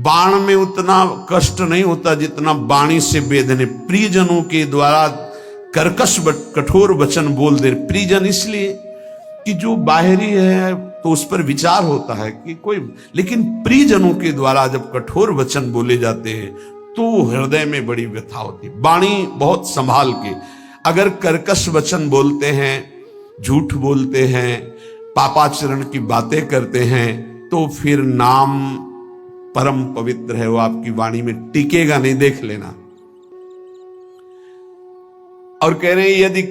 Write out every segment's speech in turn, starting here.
बाण में उतना कष्ट नहीं होता जितना वाणी से वेदने। प्रियजनों के द्वारा कर्कश कठोर वचन बोल दे। प्रियजन इसलिए कि जो बाहरी है तो उस पर विचार होता है कि कोई, लेकिन प्रियजनों के द्वारा जब कठोर वचन बोले जाते हैं तो हृदय में बड़ी व्यथा होती है। वाणी बहुत संभाल के, अगर कर्कश वचन बोलते हैं, झूठ बोलते हैं, पापाचरण की बातें करते हैं, तो फिर नाम परम पवित्र है, वो आपकी वाणी में टिकेगा नहीं, देख लेना। और कह रहे हैं यदि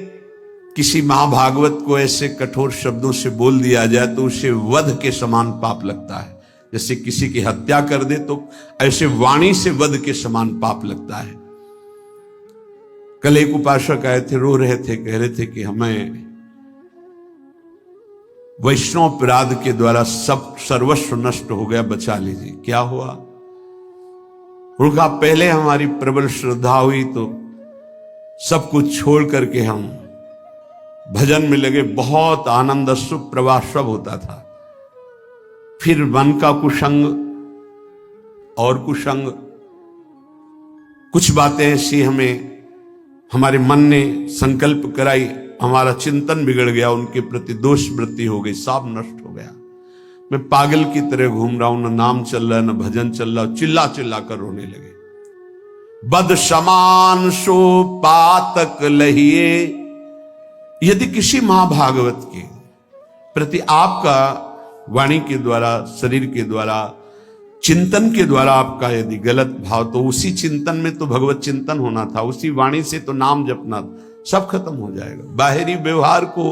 किसी महाभागवत को ऐसे कठोर शब्दों से बोल दिया जाए तो उसे वध के समान पाप लगता है। जैसे किसी की हत्या कर दे तो ऐसे वाणी से वध के समान पाप लगता है। कल एक उपासक आए थे, रो रहे थे, कह रहे थे कि हमें वैष्णव अपराध के द्वारा सब सर्वस्व नष्ट हो गया, बचा लीजिए। क्या हुआ? उनका पहले हमारी प्रबल श्रद्धा हुई तो सब कुछ छोड़ करके हम भजन में लगे, बहुत आनंद सुख प्रवाह सब होता था। फिर मन का कुसंग और कुसंग, कुछ बातें ऐसी हमारे मन ने संकल्प कराई, हमारा चिंतन बिगड़ गया, उनके प्रति दोष वृत्ति हो गई, सब नष्ट हो गया। मैं पागल की तरह घूम रहा हूं, न नाम चल रहा है न भजन चल रहा, चिल्ला चिल्ला कर रोने लगे। बद समान सो पातक लहिए। यदि किसी महाभागवत के प्रति आपका वाणी के द्वारा, शरीर के द्वारा, चिंतन के द्वारा आपका यदि गलत भाव, तो उसी चिंतन में तो भगवत चिंतन होना था, उसी वाणी से तो नाम जपना, सब खत्म हो जाएगा। बाहरी व्यवहार को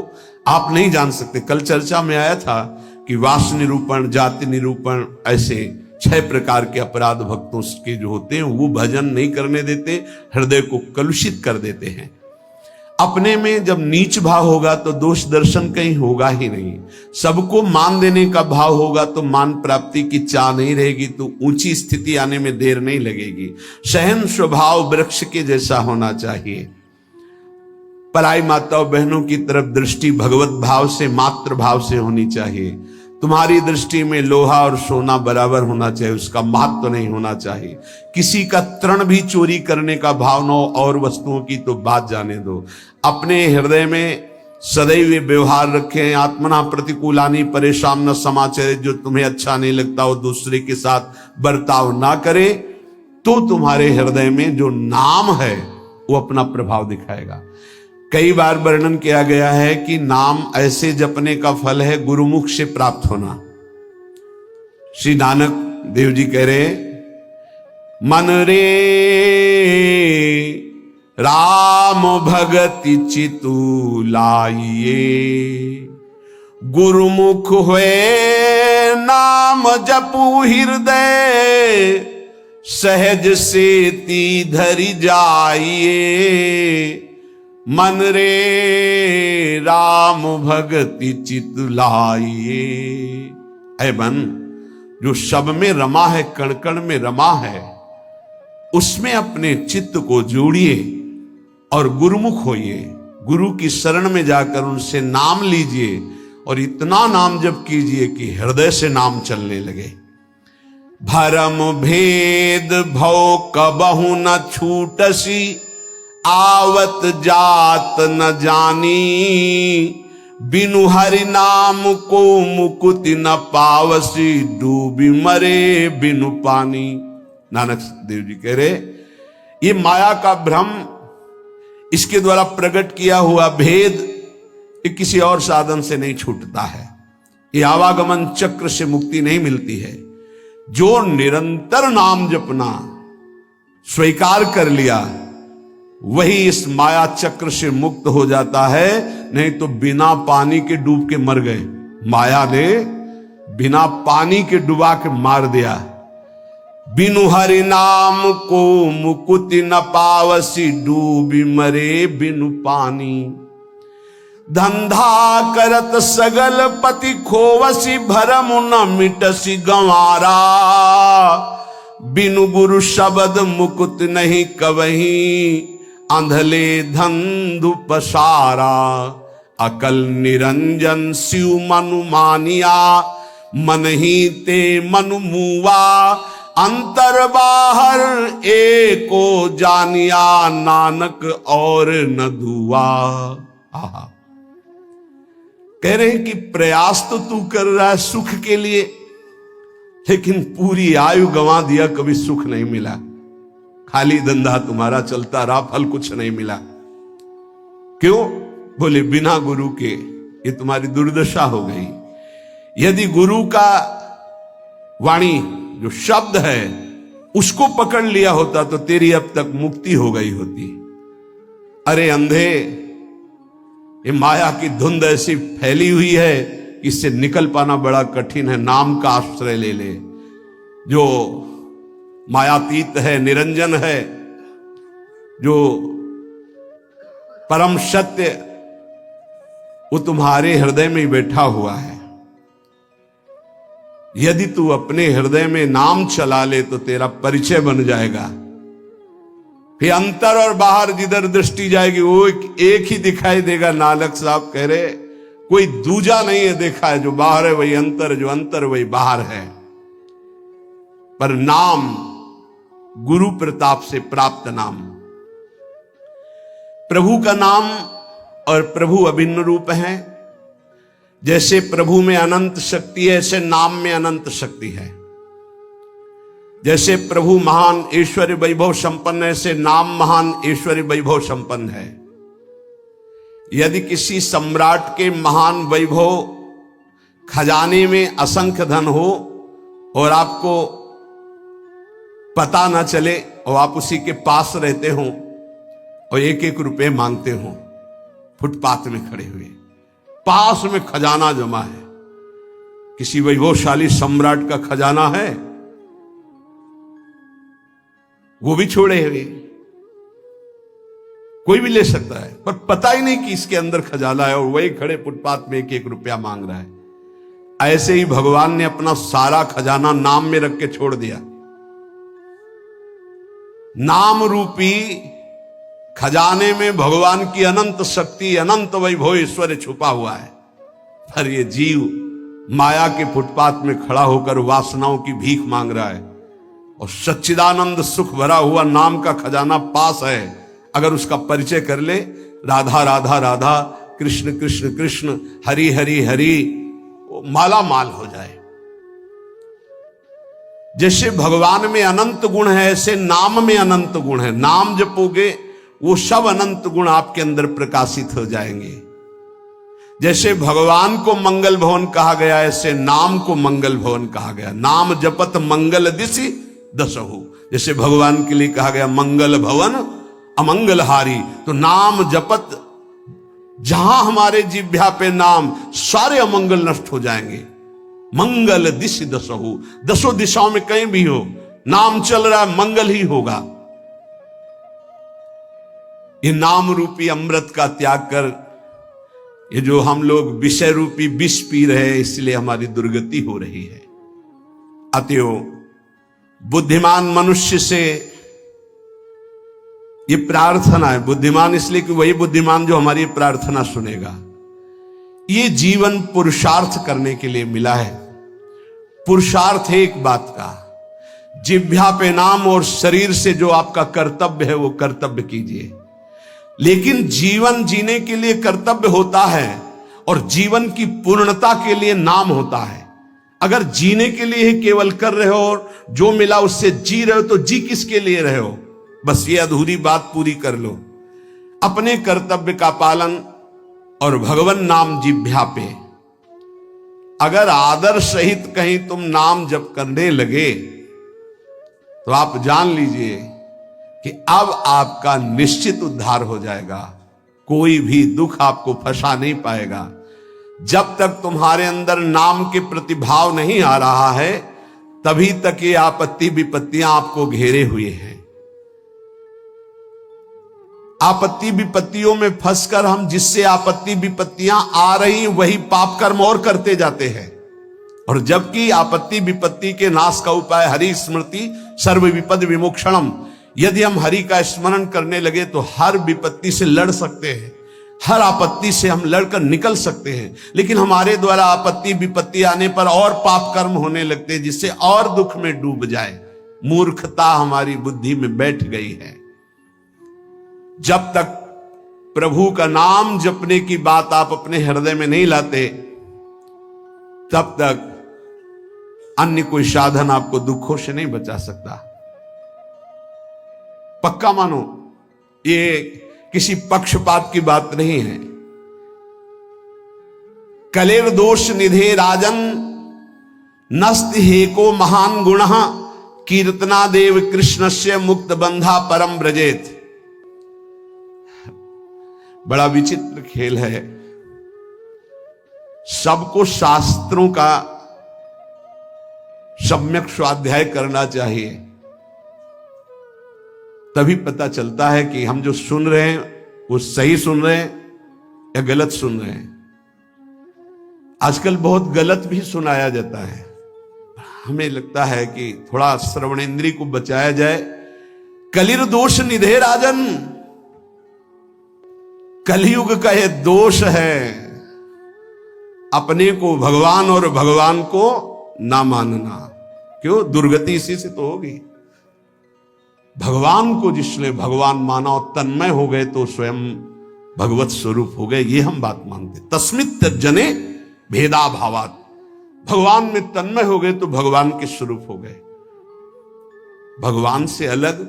आप नहीं जान सकते। कल चर्चा में आया था कि वास निरूपण, जाति निरूपण, ऐसे 6 प्रकार के अपराध भक्तों के जो होते हैं वो भजन नहीं करने देते, हृदय को कलुषित कर देते हैं। अपने में जब नीच भाव होगा तो दोष दर्शन कहीं होगा ही नहीं। सबको मान देने का भाव होगा तो मान प्राप्ति की चाह नहीं रहेगी, तो ऊंची स्थिति आने में देर नहीं लगेगी। सहन स्वभाव वृक्ष के जैसा होना चाहिए। पराई माताओं बहनों की तरफ दृष्टि भगवत भाव से, मातृ भाव से होनी चाहिए। तुम्हारी दृष्टि में लोहा और सोना बराबर होना चाहिए, उसका महत्व नहीं होना चाहिए। किसी का तृण भी चोरी करने का भाव न हो, और वस्तुओं की तो बात जाने दो। अपने हृदय में सदैव व्यवहार रखें। आत्मना प्रतिकूलानी परेशान न समाचार, जो तुम्हें अच्छा नहीं लगता वो दूसरे के साथ बर्ताव ना करे, तो तुम्हारे हृदय में जो नाम है वो अपना प्रभाव दिखाएगा। कई बार वर्णन किया गया है कि नाम ऐसे जपने का फल है गुरुमुख से प्राप्त होना। श्री नानक देव जी कह रहे, मन रे राम भगति चितु लाइए, गुरुमुख हुए नाम जपू हृदय, सहज सेती धरि जाइए। मन रे राम भगति चित लाइए। ऐ मन, जो सब में रमा है, कण कण में रमा है, उसमें अपने चित्त को जोड़िए और गुरुमुख होइए। गुरु की शरण में जाकर उनसे नाम लीजिए और इतना नाम जप कीजिए कि हृदय से नाम चलने लगे। भरम भेद भव कबहु न छूटसी, आवत जात न जानी, बिनु हरि नाम को मुकुति न पावसी, डूबी मरे बिनु पानी। नानक देव जी कह रहे, ये माया का भ्रम, इसके द्वारा प्रकट किया हुआ भेद, ये किसी और साधन से नहीं छूटता है। ये आवागमन चक्र से मुक्ति नहीं मिलती है। जो निरंतर नाम जपना स्वीकार कर लिया, वही इस माया चक्र से मुक्त हो जाता है। नहीं तो बिना पानी के डूब के मर गए। माया ने बिना पानी के डुबा के मार दिया। बिनु हरि नाम को मुकुति न पावसी, डूबी मरे बिनु पानी। धंधा करत सगल पति खोवसी, भरम न मिटसी गंवारा, बिनु गुरु शब्द मुकुत नहीं कवही, अंधले धंधु पसारा। अकल निरंजन शिव मनु मानिया, मन ही ते मनु मुआ, अंतर बाहर एको जानिया नानक और न दुआ। आहा, कह रहे हैं कि प्रयास तो तू कर रहा है सुख के लिए, लेकिन पूरी आयु गंवा दिया, कभी सुख नहीं मिला। खाली धंधा तुम्हारा चलता रहा, फल कुछ नहीं मिला। क्यों? बोले बिना गुरु के ये तुम्हारी दुर्दशा हो गई। यदि गुरु का वाणी जो शब्द है उसको पकड़ लिया होता तो तेरी अब तक मुक्ति हो गई होती। अरे अंधे, ये माया की धुंध ऐसी फैली हुई है, इससे निकल पाना बड़ा कठिन है। नाम का आश्रय ले ले, जो मायातीत है, निरंजन है, जो परम सत्य, वो तुम्हारे हृदय में ही बैठा हुआ है। यदि तू अपने हृदय में नाम चला ले तो तेरा परिचय बन जाएगा। फिर अंतर और बाहर जिधर दृष्टि जाएगी वो एक ही दिखाई देगा। नानक साहब कह रहे कोई दूजा नहीं है देखा है, जो बाहर है वही अंतर, जो अंतर वही बाहर है। पर नाम गुरु प्रताप से प्राप्त नाम, प्रभु का नाम और प्रभु अभिन्न रूप है। जैसे प्रभु में अनंत शक्ति है, ऐसे नाम में अनंत शक्ति है। जैसे प्रभु महान ऐश्वर्य वैभव संपन्न है, ऐसे नाम महान ऐश्वर्य वैभव संपन्न है। यदि किसी सम्राट के महान वैभव खजाने में असंख्य धन हो और आपको पता ना चले और आप उसी के पास रहते हो और एक एक रुपए मांगते हो, फुटपाथ में खड़े हुए, पास में खजाना जमा है, किसी वैभवशाली सम्राट का खजाना है, वो भी छोड़े हुए, कोई भी ले सकता है, पर पता ही नहीं कि इसके अंदर खजाना है, और वही खड़े फुटपाथ में एक एक रुपया मांग रहा है। ऐसे ही भगवान ने अपना सारा खजाना नाम में रख के छोड़ दिया। नाम रूपी खजाने में भगवान की अनंत शक्ति, अनंत वैभव ऐश्वर्य छुपा हुआ है। पर ये जीव माया के फुटपाथ में खड़ा होकर वासनाओं की भीख मांग रहा है, और सच्चिदानंद सुख भरा हुआ नाम का खजाना पास है। अगर उसका परिचय कर ले, राधा राधा राधा, कृष्ण कृष्ण कृष्ण, हरि हरि हरि, वो माला माल हो जाए। जैसे भगवान में अनंत गुण है, ऐसे नाम में अनंत गुण है। नाम जपोगे वो सब अनंत गुण आपके अंदर प्रकाशित हो जाएंगे। जैसे भगवान को मंगल भवन कहा गया, ऐसे नाम को मंगल भवन कहा गया। नाम जपत मंगल दिशि दसहु, जैसे भगवान के लिए कहा गया मंगल भवन अमंगलहारी, तो नाम जपत जहां हमारे जिह्वा पे नाम, सारे अमंगल नष्ट हो जाएंगे। मंगल दिशि दसहु, दसों दिशाओं में कहीं भी हो, नाम चल रहा है, मंगल ही होगा। ये नाम रूपी अमृत का त्याग कर, ये जो हम लोग विषय रूपी विष पी रहे हैं, इसलिए हमारी दुर्गति हो रही है। अतएव बुद्धिमान मनुष्य से ये प्रार्थना है, बुद्धिमान इसलिए कि वही बुद्धिमान जो हमारी प्रार्थना सुनेगा। ये जीवन पुरुषार्थ करने के लिए मिला है। पुरुषार्थ है एक बात का, जिह्वा पे नाम और शरीर से जो आपका कर्तव्य है वो कर्तव्य कीजिए। लेकिन जीवन जीने के लिए कर्तव्य होता है और जीवन की पूर्णता के लिए नाम होता है। अगर जीने के लिए ही केवल कर रहे हो और जो मिला उससे जी रहे हो, तो जी किसके लिए रहे हो? बस ये अधूरी बात पूरी कर लो। अपने कर्तव्य का पालन और भगवान नाम जिह्वा पे, अगर आदर सहित कहीं तुम नाम जप करने लगे तो आप जान लीजिए कि अब आपका निश्चित उद्धार हो जाएगा। कोई भी दुख आपको फंसा नहीं पाएगा। जब तक तुम्हारे अंदर नाम के प्रति भाव नहीं आ रहा है, तभी तक ये आपत्ति विपत्तियां आपको घेरे हुए हैं। आपत्ति विपत्तियों में फंसकर हम जिससे आपत्ति विपत्तियां आ रही वही पाप कर्म और करते जाते हैं। और जबकि आपत्ति विपत्ति के नाश का उपाय हरि स्मृति सर्व विपद विमोक्षणम, यदि हम हरि का स्मरण करने लगे तो हर विपत्ति से लड़ सकते हैं, हर आपत्ति से हम लड़कर निकल सकते हैं। लेकिन हमारे द्वारा आपत्ति विपत्ति आने पर और पाप कर्म होने लगते हैं, जिससे और दुख में डूब जाए। मूर्खता हमारी बुद्धि में बैठ गई है। जब तक प्रभु का नाम जपने की बात आप अपने हृदय में नहीं लाते, तब तक अन्य कोई साधन आपको दुखों से नहीं बचा सकता। पक्का मानो, ये किसी पक्षपात की बात नहीं है। कलेर दोष निधे राजन नस्त हेको महान गुण कीर्तना देव कृष्णस्य मुक्त बंधा परम ब्रजेत। बड़ा विचित्र खेल है। सबको शास्त्रों का सम्यक स्वाध्याय करना चाहिए, तभी पता चलता है कि हम जो सुन रहे हैं वो सही सुन रहे हैं या गलत सुन रहे हैं। आजकल बहुत गलत भी सुनाया जाता है। हमें लगता है कि थोड़ा श्रवणेंद्रिय को बचाया जाए। कलिर दोष निधे राजन, कलयुग का यह दोष है, अपने को भगवान और भगवान को ना मानना। क्यों? दुर्गति इसी से तो होगी। भगवान को जिसने भगवान माना और तन्मय हो गए तो स्वयं भगवत स्वरूप हो गए, ये हम बात मानते। तस्मित जने भेदा भावात, भगवान में तन्मय हो गए तो भगवान के स्वरूप हो गए। भगवान से अलग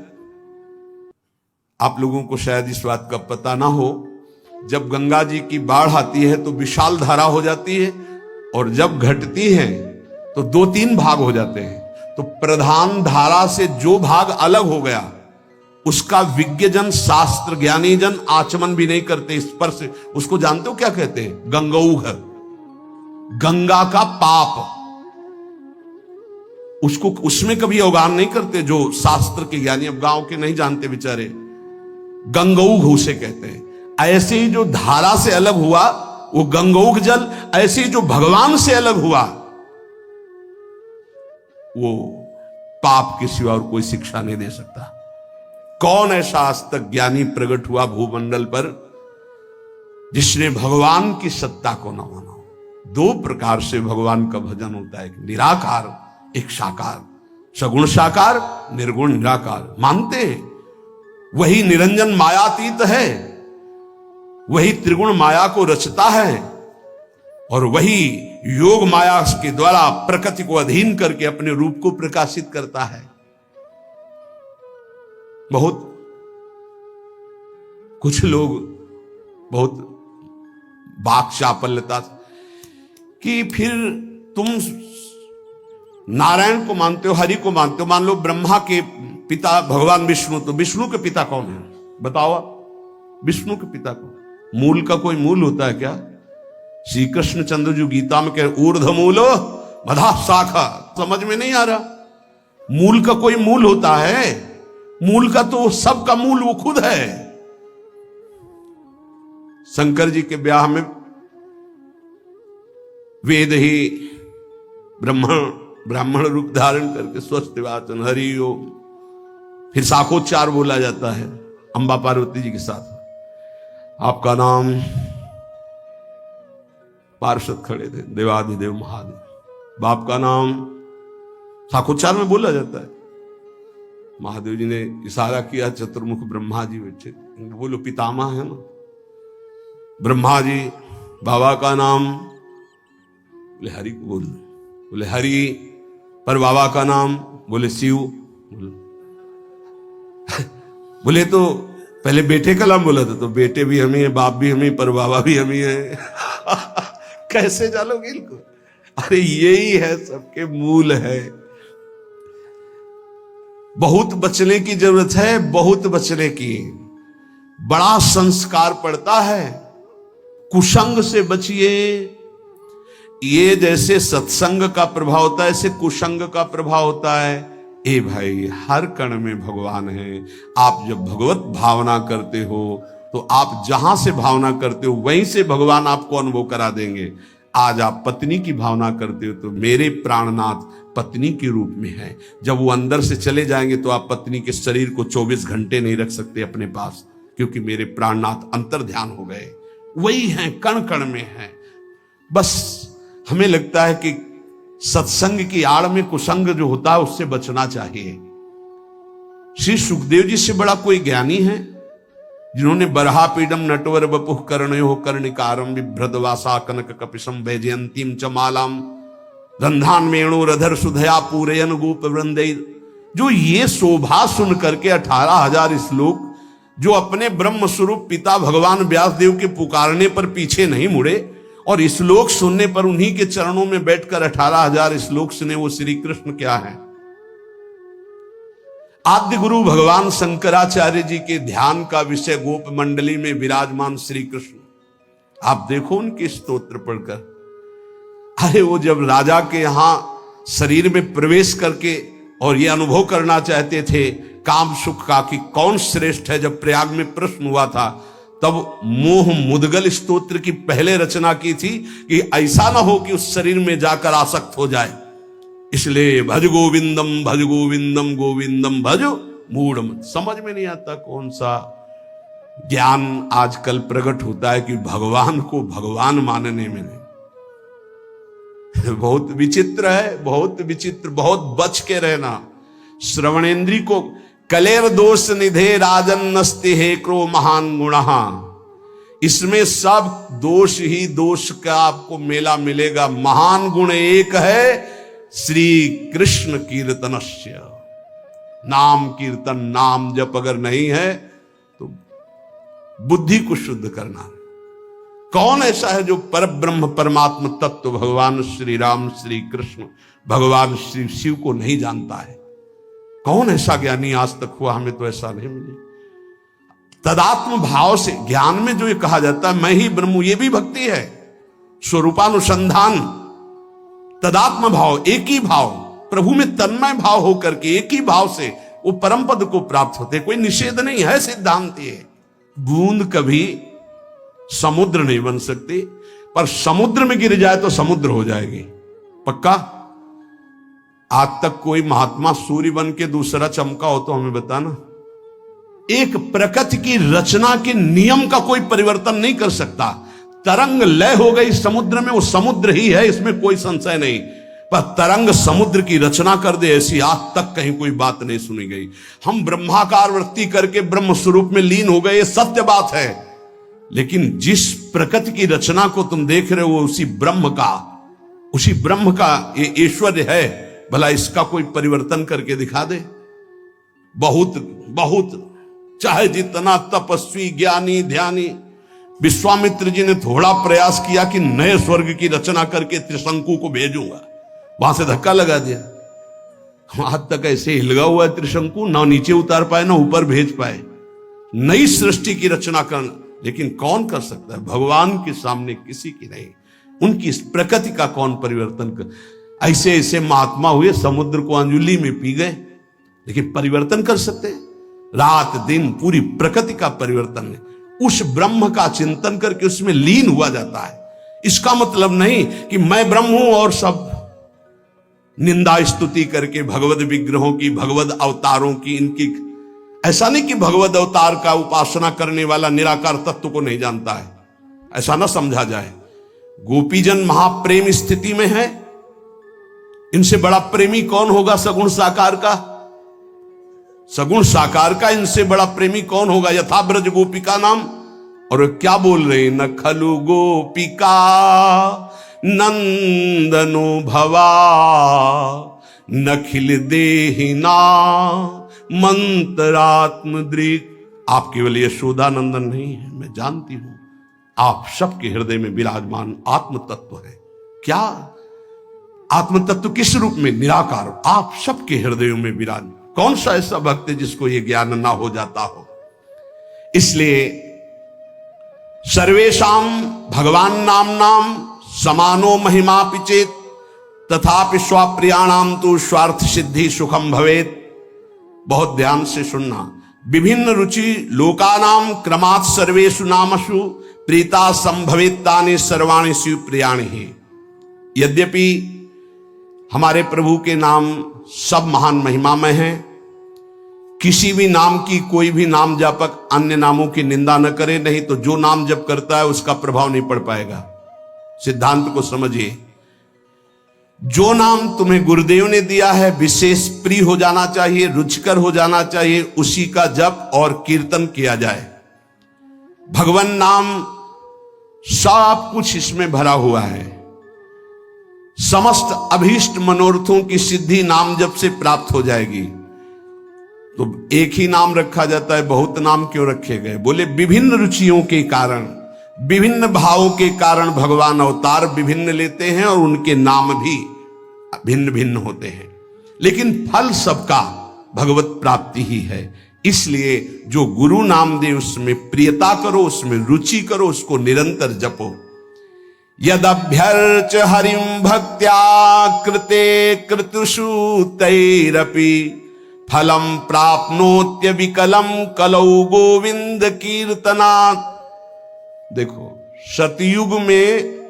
आप लोगों को शायद इस बात का पता ना हो, जब गंगा जी की बाढ़ आती है तो विशाल धारा हो जाती है, और जब घटती है तो 2-3 भाग हो जाते हैं। तो प्रधान धारा से जो भाग अलग हो गया उसका विज्ञजन, शास्त्र ज्ञानी जन आचमन भी नहीं करते, स्पर्श। उसको जानते हो क्या कहते हैं? गंगौघ, गंगा का पाप। उसको उसमें कभी अवगाहन नहीं करते जो शास्त्र के ज्ञानी, अब गांव के नहीं जानते बेचारे। गंगौघ उसे कहते हैं। ऐसे ही जो धारा से अलग हुआ वो गंगौघ जल, ऐसे ही जो भगवान से अलग हुआ वो पाप के सिवा और कोई शिक्षा नहीं दे सकता। कौन ऐसा आज तक ज्ञानी प्रकट हुआ भूमंडल पर जिसने भगवान की सत्ता को न माना? 2 प्रकार से भगवान का भजन होता है, एक निराकार, एक साकार। सगुण साकार, निर्गुण निराकार मानते हैं। वही निरंजन मायातीत है, वही त्रिगुण माया को रचता है, और वही योग माया के द्वारा प्रकृति को अधीन करके अपने रूप को प्रकाशित करता है। बहुत कुछ लोग बहुत बाक चापल्यता कि फिर तुम नारायण को मानते हो, हरि को मानते हो। मान लो ब्रह्मा के पिता भगवान विष्णु, तो विष्णु के पिता कौन है? बताओ आप, विष्णु के पिता कौन? मूल का कोई मूल होता है क्या? श्री कृष्ण चंद्र जी गीता में कह ऊर्ध्व मूलो मधा शाखा, समझ में नहीं आ रहा। मूल का कोई मूल होता है? मूल का तो सबका मूल वो खुद है। शंकर जी के ब्याह में वेद ही ब्राह्मण रूप धारण करके स्वस्थ वाचन हरि ओम, फिर शाखोच्चार बोला जाता है अंबा पार्वती जी के साथ। आपका नाम, पार्षद खड़े थे, देवाधिदेव महादेव। बाप का नाम शाखोच्चार में बोला जाता है। महादेव जी ने इशारा किया, चतुर्मुख ब्रह्मा जी बैठे, बोलो पितामह है ना। ब्रह्मा जी, बाबा का नाम, बोले हरि को बोल, बोले हरि। पर बाबा का नाम, बोले शिव। बोले तो पहले बेटे का नाम बोला था, तो बेटे भी हम ही है, बाप भी हम ही, पर बाबा भी हम ही है। कैसे जालोगे इनको? अरे यही है, सबके मूल है। बहुत बचने की जरूरत है, बहुत बचने की। बड़ा संस्कार पड़ता है। कुसंग से बचिए। ये जैसे सत्संग का प्रभाव होता है, ऐसे कुसंग का प्रभाव होता है। ए भाई, हर कण में भगवान है। आप जब भगवत भावना करते हो तो आप जहां से भावना करते हो वहीं से भगवान आपको अनुभव करा देंगे। आज आप पत्नी की भावना करते हो तो मेरे प्राणनाथ पत्नी के रूप में है। जब वो अंदर से चले जाएंगे तो आप पत्नी के शरीर को 24 घंटे नहीं रख सकते अपने पास, क्योंकि मेरे प्राणनाथ अंतर ध्यान हो गए। वही हैं, कण कण में हैं। बस हमें लगता है कि सत्संग की आड़ में कुसंग जो होता है उससे बचना चाहिए। श्री सुखदेव जी से बड़ा कोई ज्ञानी है जिन्होंने बरहा पीडम नटवर बपुः कर्णयो कर्णिकारम बिभ्रदवासा कनक कपिशम वैजयंतीम च मालाम गंधान मेणुरधर सुधया पूरयन गोप वृंदे, जो ये शोभा सुन करके 18,000 श्लोक, जो अपने ब्रह्म स्वरूप पिता भगवान व्यासदेव के पुकारने पर पीछे नहीं मुड़े और श्लोक सुनने पर उन्हीं के चरणों में बैठकर 18,000 श्लोक सुने, वो श्री कृष्ण क्या है। आद्य गुरु भगवान शंकराचार्य जी के ध्यान का विषय गोप मंडली में विराजमान श्री कृष्ण। आप देखो उनके स्तोत्र पढ़कर, अरे वो जब राजा के यहां शरीर में प्रवेश करके और ये अनुभव करना चाहते थे काम सुख का कि कौन श्रेष्ठ है, जब प्रयाग में प्रश्न हुआ था, तब मोह मुदगल स्तोत्र की पहले रचना की थी कि ऐसा ना हो कि उस शरीर में जाकर आसक्त हो जाए। इसलिए भज गोविंदम गोविंदम भज मूढ़। समझ में नहीं आता कौन सा ज्ञान आजकल प्रकट होता है कि भगवान को भगवान मानने में नहीं। बहुत विचित्र है, बहुत विचित्र, बहुत बच के रहना। श्रवणेन्द्री को कलेर दोष निधे राजन नस्ति हे क्रो महान गुणहा, इसमें सब दोष ही दोष का आपको मेला मिलेगा। महान गुण एक है, श्री कृष्ण कीर्तनस्य, नाम कीर्तन, नाम जप अगर नहीं है तो बुद्धि को शुद्ध करना। कौन ऐसा है जो परब्रह्म परमात्म तत्व भगवान श्री राम श्री कृष्ण भगवान श्री शिव को नहीं जानता है? कौन ऐसा ज्ञानी आज तक हुआ? हमें तो ऐसा नहीं मिले। तदात्म भाव से ज्ञान में जो ये कहा जाता है मैं ही ब्रह्म हूं, ये भी भक्ति है। स्वरूपानुसंधान, तदात्म भाव, एक ही भाव, प्रभु में तन्मय भाव होकर के एक ही भाव से वो परम पद को प्राप्त होते। कोई निषेध नहीं है, सिद्धांत ये। बूंद कभी समुद्र नहीं बन सकती, पर समुद्र में गिर जाए तो समुद्र हो जाएगी, पक्का। आज तक कोई महात्मा सूर्य बन के दूसरा चमका हो तो हमें बताना। एक प्रकृति की रचना के नियम का कोई परिवर्तन नहीं कर सकता। तरंग लय हो गई समुद्र में, वो समुद्र ही है, इसमें कोई संशय नहीं। पर तरंग समुद्र की रचना कर दे, ऐसी आज तक कहीं कोई बात नहीं सुनी गई। हम ब्रह्माकार वृत्ति करके ब्रह्म स्वरूप में लीन हो गए, ये सत्य बात है। लेकिन जिस प्रकृति की रचना को तुम देख रहे हो उसी ब्रह्म का ये ऐश्वर्य है। भला इसका कोई परिवर्तन करके दिखा दे। बहुत बहुत चाहे जितना तपस्वी ज्ञानी ध्यानी, विश्वामित्र जी ने थोड़ा प्रयास किया कि नए स्वर्ग की रचना करके त्रिशंकु को भेजूंगा, वहां से धक्का लगा दिया। आज तक ऐसे हिलगा हुआ है त्रिशंकु, ना नीचे उतार पाए ना ऊपर भेज पाए। नई सृष्टि की रचना करना, लेकिन कौन कर सकता है? भगवान के सामने किसी की नहीं। उनकी इस प्रकृति का कौन परिवर्तन कर? ऐसे ऐसे महात्मा हुए, समुद्र को अंजुली में पी गए, लेकिन परिवर्तन कर सकते हैं? रात दिन पूरी प्रकृति का परिवर्तन है। उस ब्रह्म का चिंतन करके उसमें लीन हुआ जाता है। इसका मतलब नहीं कि मैं ब्रह्म हूं और सब निंदा स्तुति करके भगवद विग्रहों की, भगवद अवतारों की, इनकी, ऐसा नहीं कि भगवद अवतार का उपासना करने वाला निराकार तत्व को नहीं जानता है, ऐसा ना समझा जाए। गोपीजन महाप्रेम स्थिति में है, इनसे बड़ा प्रेमी कौन होगा? सगुण साकार का, सगुण साकार का इनसे बड़ा प्रेमी कौन होगा? यथा ब्रज गोपिका नाम। और क्या बोल रहे? न खलु गोपिका नंदनो भवा नखिल देहिना मंत्रात्म दृक। आप केवल यशोदानंदन नहीं है, मैं जानती हूं आप सबके हृदय में विराजमान आत्म तत्व है। क्या आत्म तत्व? किस रूप में? निराकार, आप सबके हृदयों में विराज। कौन सा ऐसा भक्त है जिसको यह ज्ञान ना हो जाता हो? इसलिए सर्वेशाम भगवान नाम समानो महिमा पिचेत तथापि स्वाप्रियाणाम तो स्वार्थ सिद्धि सुखम भवेत। बहुत ध्यान से सुनना। विभिन्न रुचि लोकानाम क्रमात् सर्वेषु नामसु प्रीता संभवेत्तानि सर्वाणि शिव प्रियाणि ही। यद्यपि हमारे प्रभु के नाम सब महान महिमा में हैं, किसी भी नाम की कोई भी नाम जापक अन्य नामों की निंदा न करे, नहीं तो जो नाम जप करता है उसका प्रभाव नहीं पड़ पाएगा। सिद्धांत को समझिए। जो नाम तुम्हें गुरुदेव ने दिया है विशेष प्रिय हो जाना चाहिए, रुचिकर हो जाना चाहिए, उसी का जप और कीर्तन किया जाए। भगवान नाम सब कुछ इसमें भरा हुआ है। समस्त अभीष्ट मनोरथों की सिद्धि नाम जप से प्राप्त हो जाएगी। तो एक ही नाम रखा जाता है, बहुत नाम क्यों रखे गए? बोले विभिन्न रुचियों के कारण, विभिन्न भावों के कारण भगवान अवतार विभिन्न लेते हैं और उनके नाम भी भिन्न भिन्न होते हैं, लेकिन फल सबका भगवत प्राप्ति ही है। इसलिए जो गुरु नाम दे उसमें प्रियता करो, उसमें रुचि करो, उसको निरंतर जपो। यदभ्यर्च हरिं भक्त्या कृते कृतुषु तैरपि फलम प्राप्नोत्य विकलम कलौ गोविंद कीर्तनात्। देखो, सतयुग में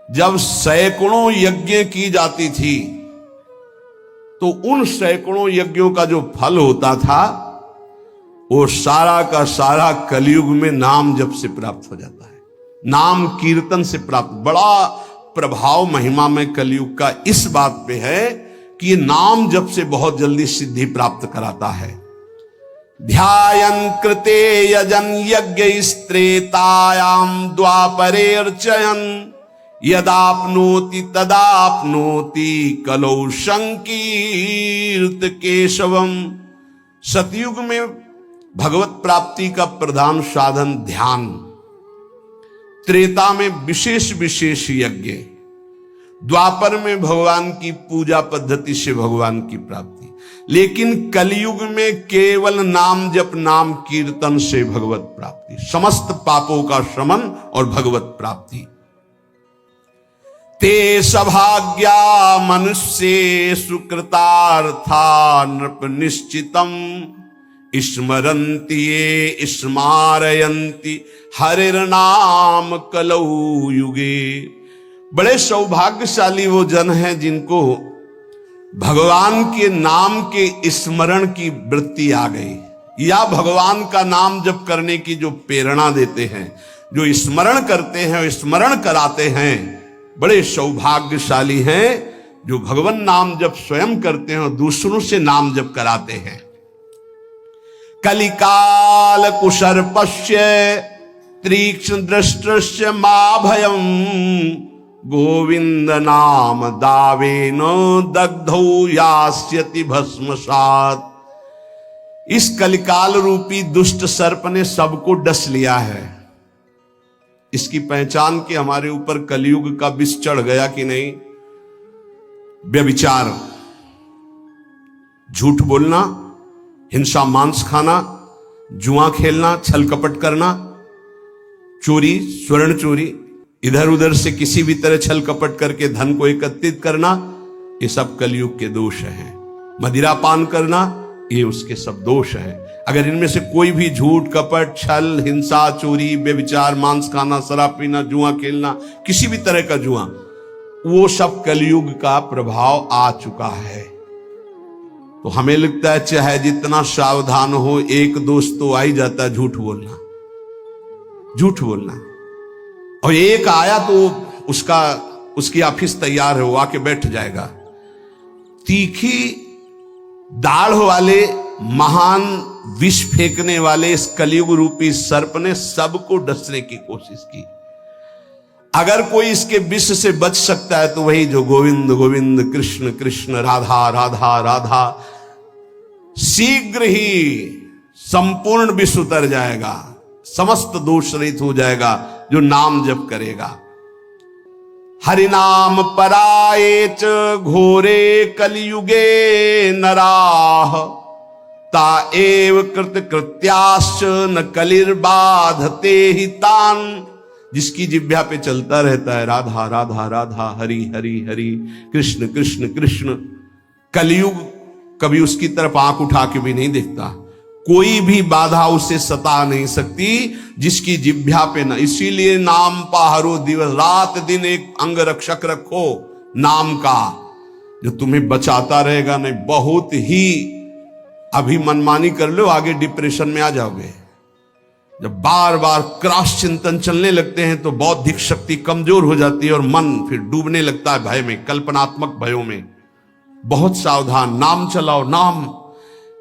जब सैकड़ों यज्ञ की जाती थी तो उन सैकड़ों यज्ञों का जो फल होता था वो सारा का सारा कलयुग में नाम जप से प्राप्त हो जाता है, नाम कीर्तन से प्राप्त। बड़ा प्रभाव महिमा में कलयुग का इस बात पे है कि ये नाम जप से बहुत जल्दी सिद्धि प्राप्त कराता है। ध्यायन् कृते यजन यज्ञ स्त्रेतायाम द्वापरे अर्चयन् यदाप्नोति तदाप्नोति कलौ संकीर्त केशवम। सतयुग में भगवत प्राप्ति का प्रधान साधन ध्यान, त्रेता में विशेष विशेष यज्ञ, द्वापर में भगवान की पूजा पद्धति से भगवान की प्राप्ति, लेकिन कलयुग में केवल नाम जप नाम कीर्तन से भगवत प्राप्ति, समस्त पापों का शमन और भगवत प्राप्ति। ते सभाग्या मनुष्ये सुकृतार्था नृप निश्चितम स्मरन्ति ये स्मारयन्ति हरिर्नाम कलौ युगे। बड़े सौभाग्यशाली वो जन हैं जिनको भगवान के नाम के स्मरण की वृत्ति आ गई, या भगवान का नाम जप करने की जो प्रेरणा देते हैं, जो स्मरण करते हैं और स्मरण कराते हैं, बड़े सौभाग्यशाली हैं जो भगवान नाम जप स्वयं करते हैं और दूसरों से नाम जप कराते हैं। कलिकाल कुसर्पस्य तीक्ष्ण दृष्टस्य मा भयम गोविंद नाम दावेन दग्धौ यास्यति भस्मसात्। इस कलिकाल रूपी दुष्ट सर्प ने सबको डस लिया है। इसकी पहचान कि हमारे ऊपर कलयुग का विष चढ़ गया कि नहीं। व्यभिचार, झूठ बोलना, हिंसा मांस खाना, जुआ खेलना, छल कपट करना, चोरी, स्वर्ण चोरी, इधर उधर से किसी भी तरह छल कपट करके धन को एकत्रित करना, ये सब कलयुग के दोष हैं। मदिरा पान करना, ये उसके सब दोष हैं। अगर इनमें से कोई भी झूठ कपट छल हिंसा चोरी व्यभिचार मांस खाना शराब पीना जुआ खेलना किसी भी तरह का जुआ, वो सब कलयुग का प्रभाव आ चुका है। तो हमें लगता है चाहे जितना सावधान हो, एक दोस्त तो आ ही जाता है झूठ बोलना, झूठ बोलना। और एक आया तो उसकी ऑफिस तैयार है, वो आके बैठ जाएगा। तीखी दाढ़ वाले महान विष फेंकने वाले इस कलयुग रूपी सर्प ने सबको डसने की कोशिश की। अगर कोई इसके विष से बच सकता है तो वही जो गोविंद गोविंद कृष्ण कृष्ण राधा राधा राधा, शीघ्र ही संपूर्ण विष उतर जाएगा, समस्त दोष रहित हो जाएगा जो नाम जप करेगा। हरिनाम पराये च घोरे कलियुगे नराः ता एव कृत कृत्याश्च न कलिर्बाधते ही तान। जिसकी जिह्वा पे चलता रहता है राधा राधा राधा हरि हरि हरि कृष्ण कृष्ण कृष्ण, कलयुग कभी उसकी तरफ आंख उठा के भी नहीं देखता। कोई भी बाधा उसे सता नहीं सकती जिसकी जिह्वा पे ना। इसीलिए नाम पाहरो दिवस रात दिन एक अंग रक्षक रखो नाम का, जो तुम्हें बचाता रहेगा। नहीं बहुत ही अभी मनमानी कर लो, आगे डिप्रेशन में आ जाओगे। जब बार बार क्रॉस चिंतन चलने लगते हैं तो बौद्धिक शक्ति कमजोर हो जाती है और मन फिर डूबने लगता है भय में, कल्पनात्मक भयों में। बहुत सावधान, नाम चलाओ, नाम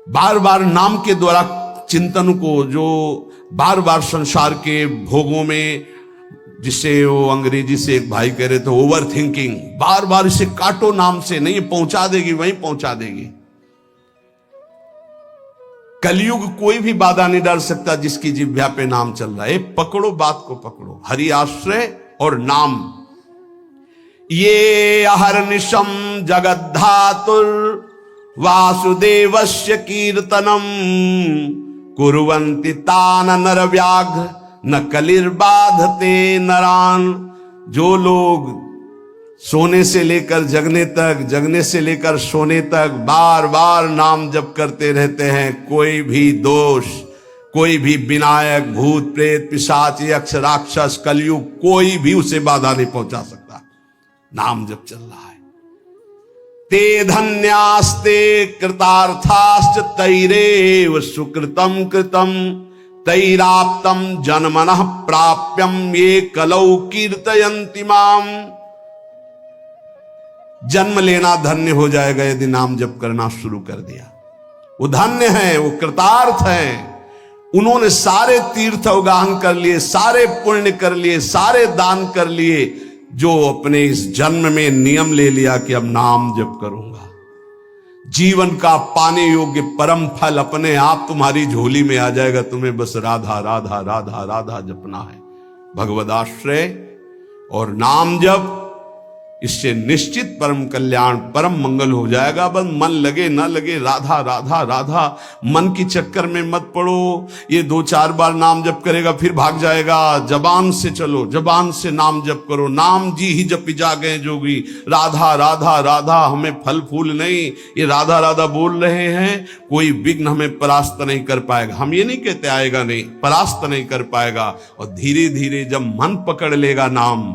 बार बार नाम के द्वारा चिंतन को, जो बार बार संसार के भोगों में, जिसे वो अंग्रेजी से एक भाई कह रहे थे ओवर थिंकिंग, बार बार इसे काटो नाम से, नहीं पहुंचा देगी, वहीं पहुंचा देगी। कलयुग कोई भी बाधा नहीं डाल सकता जिसकी जिह्वा पे नाम चल रहा है। पकड़ो बात को, पकड़ो, हरि आश्रय और नाम। ये अहर्निशम जगद्धातुर वासुदेवस्य कीर्तनम कुर्वन्ति तान नरव्याघ्र न कलिर्बाधते नरान। जो लोग सोने से लेकर जगने तक, जगने से लेकर सोने तक बार बार नाम जप करते रहते हैं, कोई भी दोष, कोई भी विनायक, भूत प्रेत पिशाच यक्ष राक्षस कलयुग कोई भी उसे बाधा नहीं पहुंचा सकता। नाम जप चल रहा है। ते धन्यास्ते कृतार्थाश्च तैरेव सुकृतम कृतम तैराप्तम जन्मनः प्राप्यम ये कलौ कीर्तयन्ति माम। जन्म लेना धन्य हो जाएगा यदि नाम जप करना शुरू कर दिया। वो धन्य है, वो कृतार्थ है। उन्होंने सारे तीर्थ अवगाहन कर लिए, सारे पुण्य कर लिए, सारे दान कर लिए, जो अपने इस जन्म में नियम ले लिया कि अब नाम जप करूंगा। जीवन का पाने योग्य परम फल अपने आप तुम्हारी झोली में आ जाएगा। तुम्हें बस राधा राधा राधा राधा जपना है। भगवदाश्रय और नाम जप, इससे निश्चित परम कल्याण, परम मंगल हो जाएगा। बस मन लगे ना लगे, राधा राधा राधा, मन की चक्कर में मत पड़ो। ये 2-4 बार नाम जप करेगा फिर भाग जाएगा। जबान से चलो, जबान से नाम जप करो। नाम जी ही जपी जा गए जोगी। राधा राधा राधा, हमें फल फूल नहीं, ये राधा राधा बोल रहे हैं, कोई विघ्न हमें परास्त नहीं कर पाएगा। हम ये नहीं कहते आएगा नहीं, परास्त नहीं कर पाएगा। और धीरे धीरे जब मन पकड़ लेगा नाम,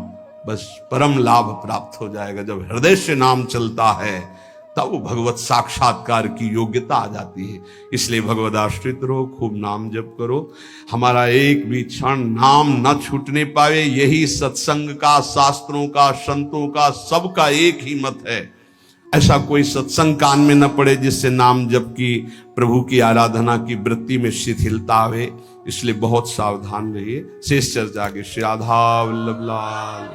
बस परम लाभ प्राप्त हो जाएगा। जब हृदय से नाम चलता है तब वो भगवत साक्षात्कार की योग्यता आ जाती है। इसलिए भगवद आश्रित रहो, खूब नाम जप करो। हमारा एक भी क्षण नाम न छूटने पावे, यही सत्संग का, शास्त्रों का, संतों का, सबका एक ही मत है। ऐसा कोई सत्संग कान में न पड़े जिससे नाम जप की, प्रभु की आराधना की वृत्ति में शिथिलता आवे। इसलिए बहुत सावधान रहिए। शेष चर्चा आगे। श्री राधा वल्लभ लाल।